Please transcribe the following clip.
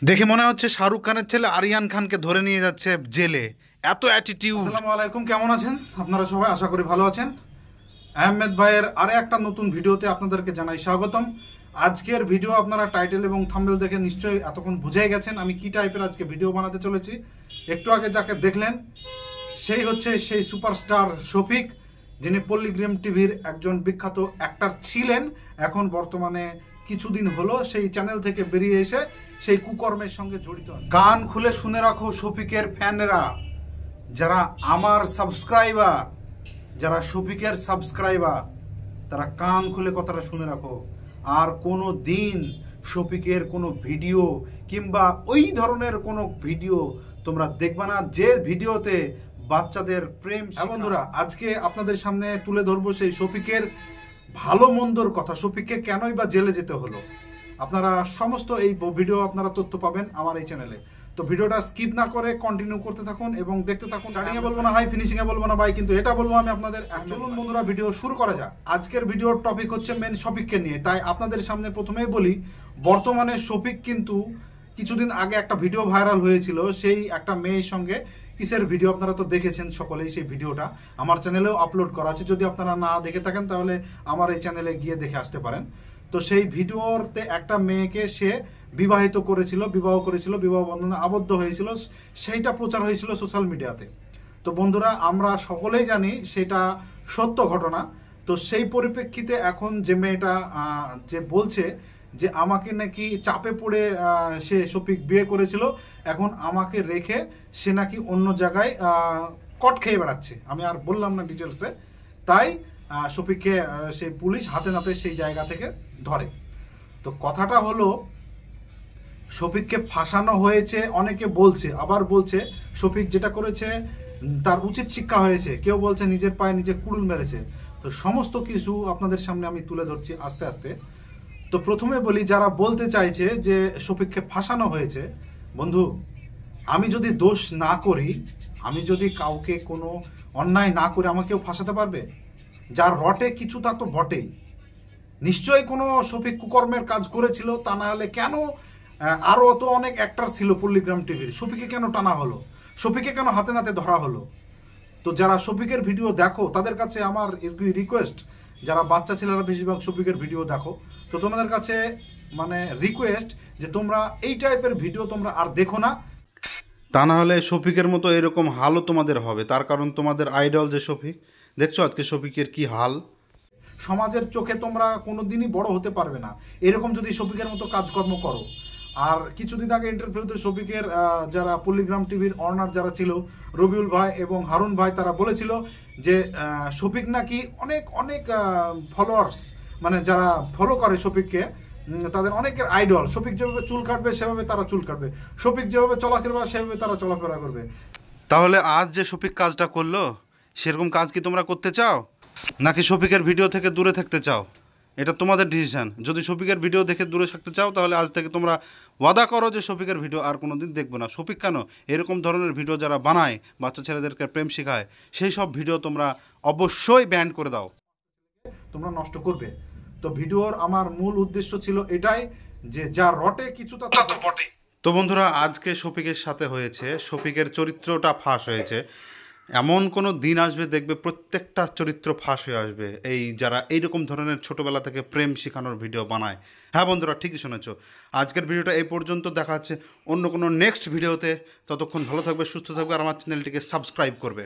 দেখে মনে হচ্ছে শাহরুখ খানের ছেলে আরিয়ান খানকে ধরে নিয়ে যাচ্ছে জেলে, এত অ্যাটিটিউড। আসসালামু আলাইকুম, কেমন আছেন আপনারা সবাই? আশা করি ভালো আছেন। আহমেদ ভাইয়ের আরে একটা নতুন ভিডিওতে আপনাদেরকে জানাই স্বাগতম। আজকের ভিডিও আপনারা টাইটেল এবং থাম্বনেল দেখে নিশ্চয়ই এতক্ষণ বুঝেই গেছেন আমি কি টাইপের আজকে ভিডিও বানাতে চলেছি। একটু আগে যাকে দেখলেন সেই হচ্ছে সেই সুপারস্টার শফিক, যিনি পল্লিগ্রাম টিভির একজন বিখ্যাত অ্যাক্টর ছিলেন। এখন বর্তমানে কিছুদিন হলো সেই চ্যানেল থেকে বেরিয়ে এসে সেই কুকর্মের সঙ্গে জড়িত। কান খুলে শুনে রাখো শফিকের ফ্যানরা, যারা আমার সাবস্ক্রাইবার, যারা শফিকের সাবস্ক্রাইবার, তারা কান খুলে কথাটা শুনে রাখো। আর কোনো দিন শফিকের কোনো ভিডিও কিংবা ওই ধরনের কোনো ভিডিও তোমরা দেখবে না যে ভিডিওতে বাচ্চাদের প্রেম। বন্ধুরা, আজকে আপনাদের সামনে তুলে ধরবো সেই শফিকের ভালো মন্দর কথা। শফিককে কেনই বা জেলে যেতে হলো, আপনারা সমস্ত এই ভিডিও আপনারা তথ্য পাবেন আমার এই চ্যানেলে। তো ভিডিওটা স্কিপ না করে কন্টিনিউ করতে থাকুন এবং দেখতে থাকুন। স্টার্টিংয়ে বলবো না হাই, ফিনিশিংয়ে বলবো না ভাই, কিন্তু এটা বলবো আমি আপনাদের। চলুন বন্ধুরা, ভিডিও শুরু করা যাক। আজকের ভিডিওর টপিক হচ্ছে মেন শফিককে নিয়ে। তাই আপনাদের সামনে প্রথমেই বলি, বর্তমানে শফিক কিন্তু কিছুদিন আগে একটা ভিডিও ভাইরাল হয়েছিল, সেই একটা মেয়ের সঙ্গে কিসের ভিডিও আপনারা তো দেখেছেন সকলেই। সেই ভিডিওটা আমার চ্যানেলেও আপলোড করা আছে, যদি আপনারা না দেখে থাকেন তাহলে আমার এই চ্যানেলে গিয়ে দেখে আসতে পারেন। তো সেই ভিডিওতে একটা মেয়েকে সে বিবাহ করেছিল, বিবাহ বন্ধনে আবদ্ধ হয়েছিল, সেইটা প্রচার হয়েছিল সোশ্যাল মিডিয়াতে। তো বন্ধুরা, আমরা সকলেই জানি সেটা সত্য ঘটনা। তো সেই পরিপ্রেক্ষিতে এখন যে মেয়েটা যে বলছে যে আমাকে নাকি চাপে পড়ে সে শফিক বিয়ে করেছিল, এখন আমাকে রেখে সে নাকি অন্য জায়গায় কট খেয়ে বেড়াচ্ছে। আমি আর বললাম না ডিটেলসে। তাই শফিককে সেই পুলিশ হাতে নাতে সেই জায়গা থেকে ধরে। তো কথাটা হলো, শফিককে ফাঁসানো হয়েছে অনেকে বলছে, আবার বলছে শফিক যেটা করেছে তার উচিত শিক্ষা হয়েছে, কেউ বলছে নিজের পায়ে নিজে কুড়ুল মেরেছে। তো সমস্ত কিছু আপনাদের সামনে আমি তুলে ধরছি আস্তে আস্তে। তো প্রথমে বলি, যারা বলতে চাইছে যে শফিককে ফাঁসানো হয়েছে, বন্ধু, আমি যদি দোষ না করি, আমি যদি কাউকে কোনো অন্যায় না করে আমাকেও ফাঁসাতে পারবে? যার রটে কিছু তা তো বটেই। নিশ্চয়ই কোনো শফিক কুকর্মের কাজ করেছিল, তা না হলে কেন আরও তো অনেক অ্যাক্টর ছিল পল্লিগ্রাম টিভির, শফিকে কেন টানা হলো, শফিকে কেন হাতে নাতে ধরা হলো? তো যারা শফিকের ভিডিও দেখো তাদের কাছে আমার রিকোয়েস্ট, যারা বাচ্চা ছেলেরা বেশিরভাগ শফিকের ভিডিও দেখো, তো তোমাদের কাছে মানে রিকোয়েস্ট যে তোমরা এই টাইপের ভিডিও তোমরা আর দেখো না। তা না হলে শফিকের মতো এরকম হালও তোমাদের হবে। তার কারণ তোমাদের আইডল যে শফিক, দেখছো আজকে শফিকের কি হাল। সমাজের চোখে তোমরা কোনো দিনই বড় হতে পারবে না এরকম যদি শফিকের মতো কাজকর্ম করো। আর কিছুদিন আগে ইন্টারভিউতে শফিকের যারা পল্লিগ্রাম টিভির অনার যারা ছিল, রবিউল ভাই এবং হারুন ভাই, তারা বলেছিল যে শফিক নাকি অনেক অনেক ফলোয়ার্স, মানে যারা ফলো করে শফিককে, তাদের অনেকের আইডল। শফিক যেভাবে চুল কাটবে সেভাবে তারা চুল কাটবে, শফিক যেভাবে চলাফেরা সেভাবে তারা চলাফেরা করবে। তাহলে আজ যে শফিক কাজটা করলো, সেরকম কাজ কি তোমরা করতে চাও, নাকি শফিকের ভিডিও থেকে দূরে থাকতে চাও? এটা তোমাদের ডিসিশন। যদি শফিকের ভিডিও দেখে দূরে থাকতে চাও, তাহলে আজ থেকে তোমরা ওয়াদা করো যে শফিকের ভিডিও আর কোনো দিন দেখবে না। শফিক কেন, এরকম ধরনের ভিডিও যারা বানায়, বাচ্চা ছেলেদেরকে প্রেম শেখায়, সেই সব ভিডিও তোমরা অবশ্যই ব্যান করে দাও, তোমরা নষ্ট করবে। তো ভিডিওর আমার মূল উদ্দেশ্য ছিল এটাই, যে যা রটে কিছু তা তো বটে। তো বন্ধুরা, আজকে শফিকের সাথে হয়েছে, শফিকের চরিত্রটা ফাঁস হয়েছে। এমন কোনো দিন আসবে দেখবে প্রত্যেকটা চরিত্র ফাঁস হয়ে আসবে, এই যারা এইরকম ধরনের ছোটোবেলা থেকে প্রেম শেখানোর ভিডিও বানায়। হ্যাঁ বন্ধুরা, ঠিকই শুনেছো। আজকের ভিডিওটা এই পর্যন্ত, দেখা হচ্ছে অন্য কোনো নেক্সট ভিডিওতে। ততক্ষণ ভালো থাকবে, সুস্থ থাকবে, আর আমার চ্যানেলটিকে সাবস্ক্রাইব করবে।